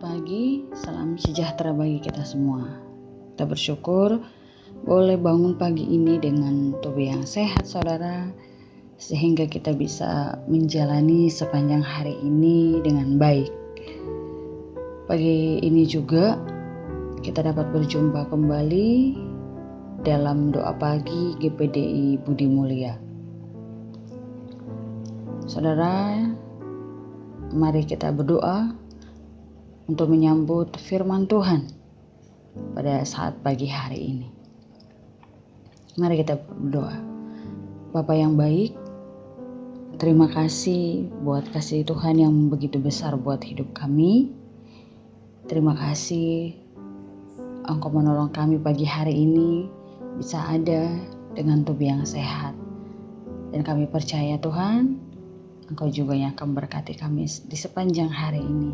pagi, salam sejahtera bagi kita semua. Kita bersyukur boleh bangun pagi ini dengan tubuh yang sehat, saudara, sehingga kita bisa menjalani sepanjang hari ini dengan baik. Pagi ini juga kita dapat berjumpa kembali dalam doa pagi GPDI Budi Mulia. Saudara, mari kita berdoa untuk menyambut firman Tuhan pada saat pagi hari ini. Mari kita berdoa. Bapa yang baik, terima kasih buat kasih Tuhan yang begitu besar buat hidup kami. Terima kasih Engkau menolong kami pagi hari ini bisa ada dengan tubuh yang sehat. Dan kami percaya Tuhan, Engkau juga yang akan berkati kami di sepanjang hari ini.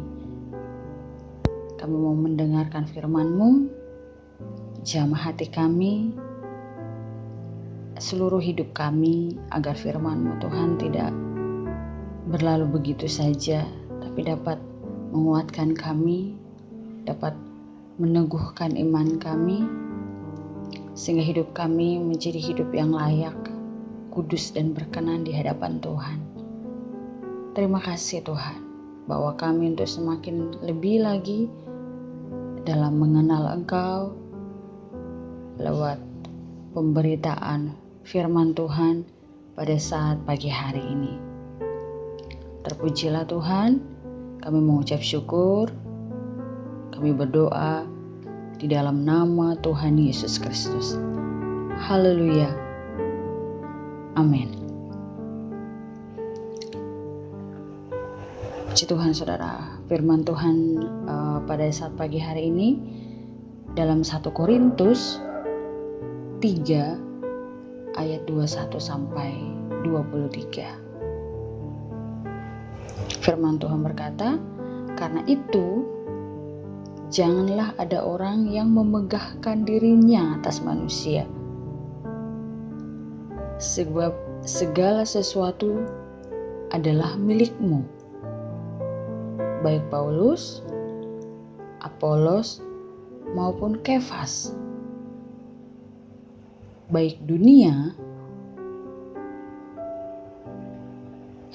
Kami mau mendengarkan firman-Mu, jamah hati kami, seluruh hidup kami, agar firman-Mu Tuhan tidak berlalu begitu saja, tapi dapat menguatkan kami, dapat meneguhkan iman kami, sehingga hidup kami menjadi hidup yang layak, kudus dan berkenan di hadapan Tuhan. Terima kasih Tuhan, bahwa kami untuk semakin lebih lagi dalam mengenal Engkau lewat pemberitaan firman Tuhan pada saat pagi hari ini. Terpujilah Tuhan, kami mengucap syukur, kami berdoa di dalam nama Tuhan Yesus Kristus. Haleluya. Amin. Puji Tuhan saudara, firman Tuhan pada saat pagi hari ini dalam 1 Korintus 3 ayat 21 sampai 23. Firman Tuhan berkata, "Karena itu janganlah ada orang yang memegahkan dirinya atas manusia, sebab segala sesuatu adalah milikmu, baik Paulus, Apolos, maupun Kefas, baik dunia,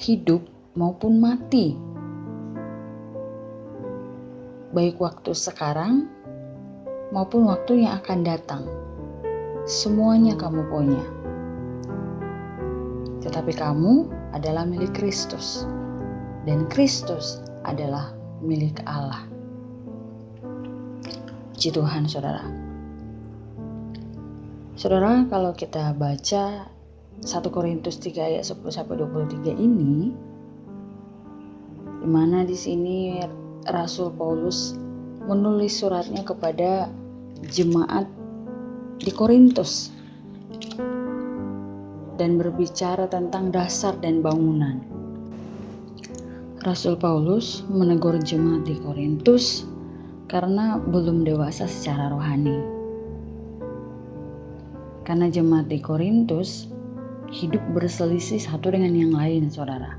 hidup maupun mati, baik waktu sekarang maupun waktu yang akan datang. Semuanya kamu punya. Tetapi kamu adalah milik Kristus, dan Kristus adalah milik Allah." Puji Tuhan saudara. Saudara, kalau kita baca 1 Korintus 3 ayat 10 sampai 23 ini, di mana di sini Rasul Paulus menulis suratnya kepada jemaat di Korintus dan berbicara tentang dasar dan bangunan. Rasul Paulus menegur jemaat di Korintus karena belum dewasa secara rohani. Karena jemaat di Korintus hidup berselisih satu dengan yang lain, saudara.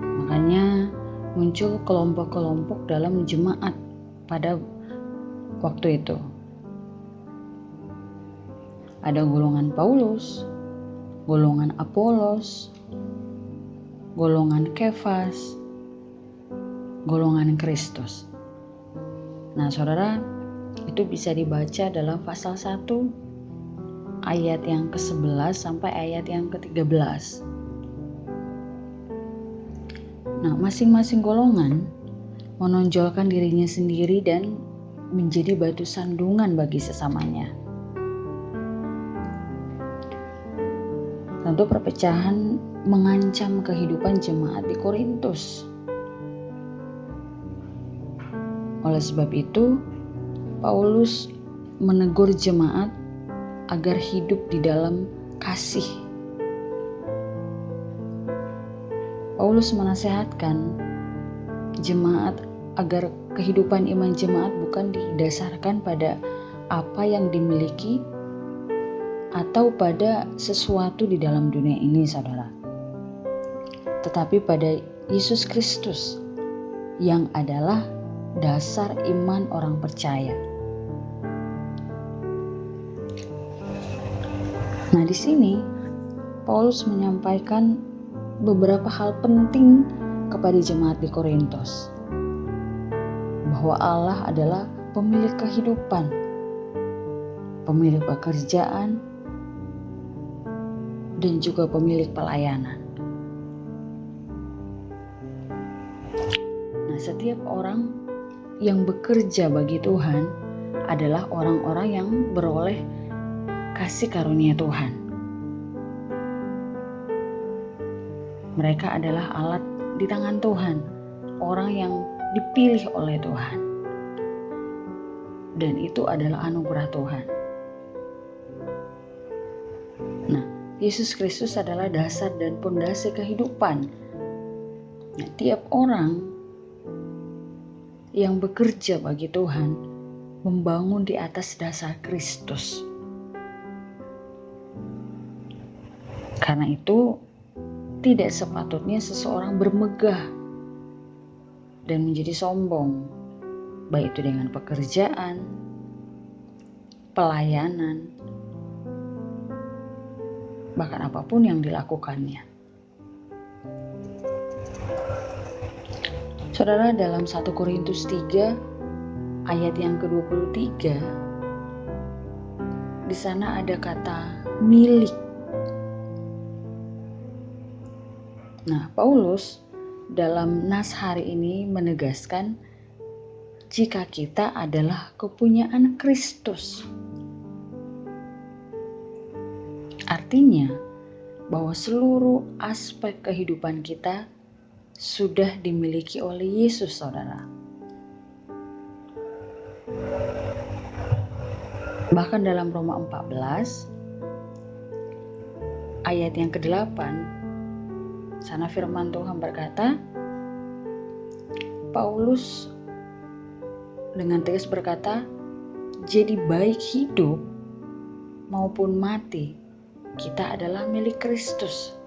Makanya muncul kelompok-kelompok dalam jemaat pada waktu itu. Ada golongan Paulus, golongan Apolos, golongan Kefas, golongan Kristus. Nah saudara, itu bisa dibaca dalam pasal 1 ayat yang ke-11 sampai ayat yang ke-13. Nah, masing-masing golongan menonjolkan dirinya sendiri dan menjadi batu sandungan bagi sesamanya. Tentu perpecahan mengancam kehidupan jemaat di Korintus. Oleh sebab itu, Paulus menegur jemaat agar hidup di dalam kasih. Paulus menasehatkan jemaat agar kehidupan iman jemaat bukan didasarkan pada apa yang dimiliki atau pada sesuatu di dalam dunia ini, saudara, tetapi pada Yesus Kristus yang adalah dasar iman orang percaya. Nah, di sini Paulus menyampaikan beberapa hal penting kepada jemaat di Korintus, bahwa Allah adalah pemilik kehidupan, pemilik pekerjaan, dan juga pemilik pelayanan. Nah, setiap orang yang bekerja bagi Tuhan adalah orang-orang yang beroleh kasih karunia Tuhan. Mereka adalah alat di tangan Tuhan, orang yang dipilih oleh Tuhan. Dan itu adalah anugerah Tuhan. Nah, Yesus Kristus adalah dasar dan pondasi kehidupan. Nah, tiap orang yang bekerja bagi Tuhan membangun di atas dasar Kristus. Karena itu, tidak sepatutnya seseorang bermegah dan menjadi sombong, baik itu dengan pekerjaan, pelayanan, bahkan apapun yang dilakukannya. Saudara, dalam 1 Korintus 3 ayat yang ke-23, di sana ada kata milik. Nah, Paulus dalam nas hari ini menegaskan jika kita adalah kepunyaan Kristus. Artinya bahwa seluruh aspek kehidupan kita sudah dimiliki oleh Yesus, saudara. Bahkan dalam Roma 14 ayat yang ke-8, sana firman Tuhan berkata, Paulus dengan tegas berkata, jadi baik hidup maupun mati, kita adalah milik Kristus.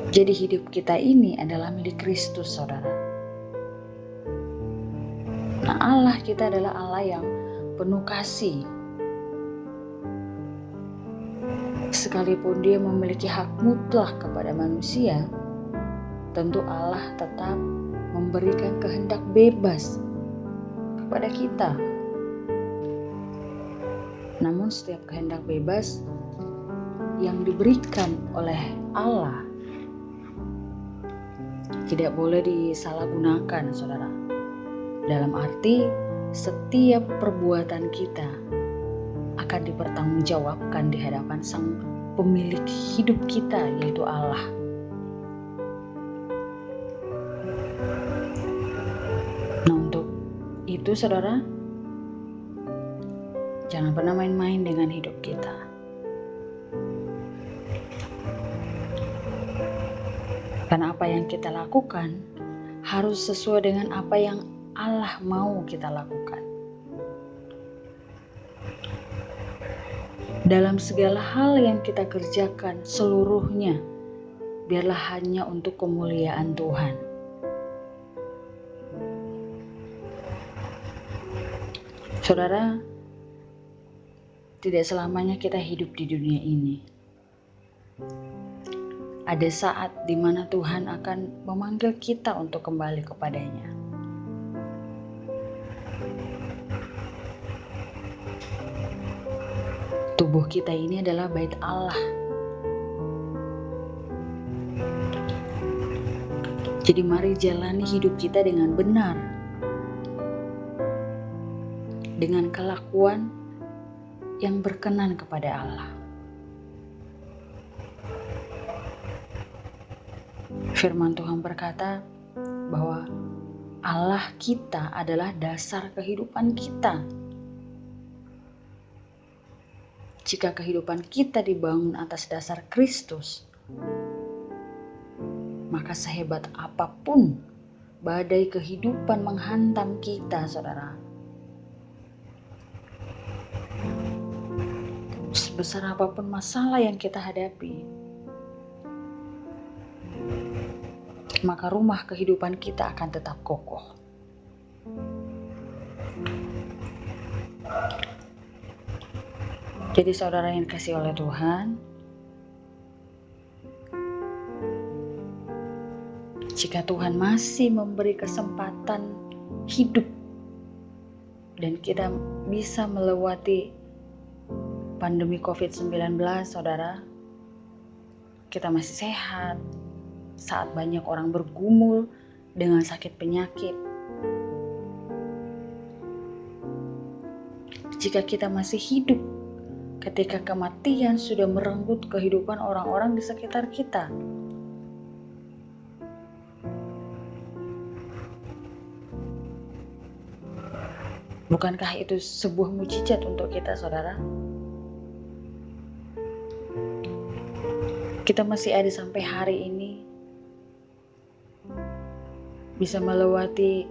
Jadi hidup kita ini adalah milik Kristus, saudara. Nah, Allah kita adalah Allah yang penuh kasih. Sekalipun dia memiliki hak mutlak kepada manusia, tentu Allah tetap memberikan kehendak bebas kepada kita. Namun setiap kehendak bebas yang diberikan oleh Allah tidak boleh disalahgunakan, saudara. Dalam arti setiap perbuatan kita akan dipertanggungjawabkan di hadapan Sang Pemilik hidup kita, yaitu Allah. Nah, untuk itu, saudara, jangan pernah main-main dengan hidup kita. Karena apa yang kita lakukan harus sesuai dengan apa yang Allah mau kita lakukan. Dalam segala hal yang kita kerjakan seluruhnya, biarlah hanya untuk kemuliaan Tuhan. Saudara, tidak selamanya kita hidup di dunia ini. Ada saat di mana Tuhan akan memanggil kita untuk kembali kepadanya. Tubuh kita ini adalah bait Allah. Jadi mari jalani hidup kita dengan benar, dengan kelakuan yang berkenan kepada Allah. Firman Tuhan berkata bahwa Allah kita adalah dasar kehidupan kita. Jika kehidupan kita dibangun atas dasar Kristus, maka sehebat apapun badai kehidupan menghantam kita, saudara, sebesar apapun masalah yang kita hadapi, maka rumah kehidupan kita akan tetap kokoh. Jadi saudara yang dikasihi oleh Tuhan, jika Tuhan masih memberi kesempatan hidup dan kita bisa melewati pandemi COVID-19, saudara, kita masih sehat saat banyak orang bergumul dengan sakit penyakit. Jika kita masih hidup ketika kematian sudah merenggut kehidupan orang-orang di sekitar kita. Bukankah itu sebuah mukjizat untuk kita, saudara? Kita masih ada sampai hari ini, bisa melewati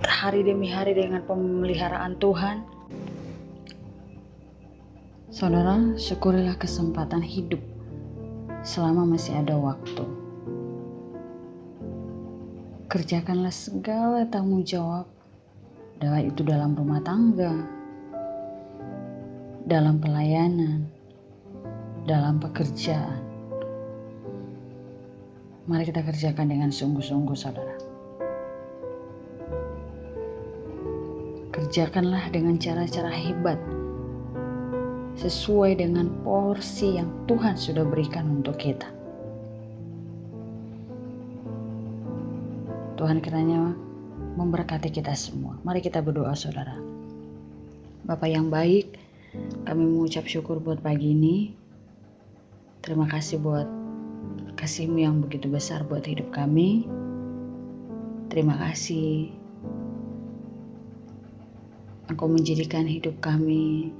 hari demi hari dengan pemeliharaan Tuhan. Saudara, syukurilah kesempatan hidup selama masih ada waktu. Kerjakanlah segala tanggung jawab, baik itu dalam rumah tangga, dalam pelayanan, dalam pekerjaan. Mari kita kerjakan dengan sungguh-sungguh, saudara. Kerjakanlah dengan cara-cara hebat, sesuai dengan porsi yang Tuhan sudah berikan untuk kita. Tuhan kiranya memberkati kita semua. Mari kita berdoa, saudara. Bapa yang baik, kami mengucap syukur buat pagi ini. Terima kasih buat kasih-Mu yang begitu besar buat hidup kami. Terima kasih Engkau menjadikan hidup kami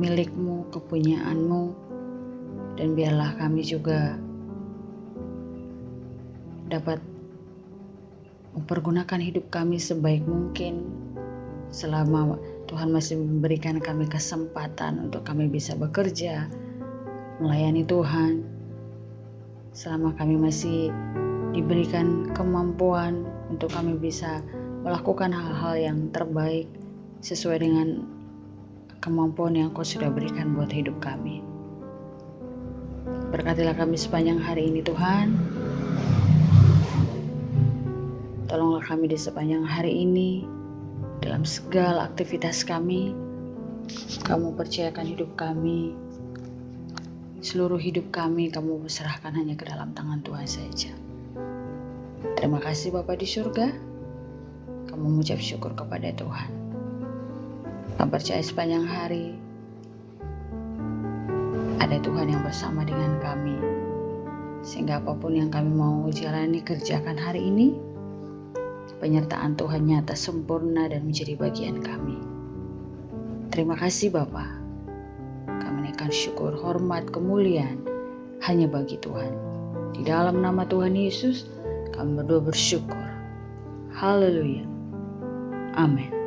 milik-Mu, kepunyaan-Mu, dan biarlah kami juga dapat mempergunakan hidup kami sebaik mungkin selama Tuhan masih memberikan kami kesempatan untuk kami bisa bekerja, melayani Tuhan, selama kami masih diberikan kemampuan untuk kami bisa melakukan hal-hal yang terbaik sesuai dengan kemampuan yang Kau sudah berikan buat hidup kami. Berkatilah kami sepanjang hari ini, Tuhan. Tolonglah kami di sepanjang hari ini, dalam segala aktivitas kami. Kamu percayakan hidup kami, seluruh hidup kami Kamu serahkan hanya ke dalam tangan Tuhan saja. Terima kasih Bapa di surga. Kami mengucap syukur kepada Tuhan. Kami percaya sepanjang hari ada Tuhan yang bersama dengan kami, sehingga apapun yang kami mau jalani, kerjakan hari ini, penyertaan Tuhan nyata, sempurna, dan menjadi bagian kami. Terima kasih Bapa. Kami naikkan syukur, hormat, kemuliaan hanya bagi Tuhan. Di dalam nama Tuhan Yesus, kami berdoa bersyukur. Haleluya. Amin.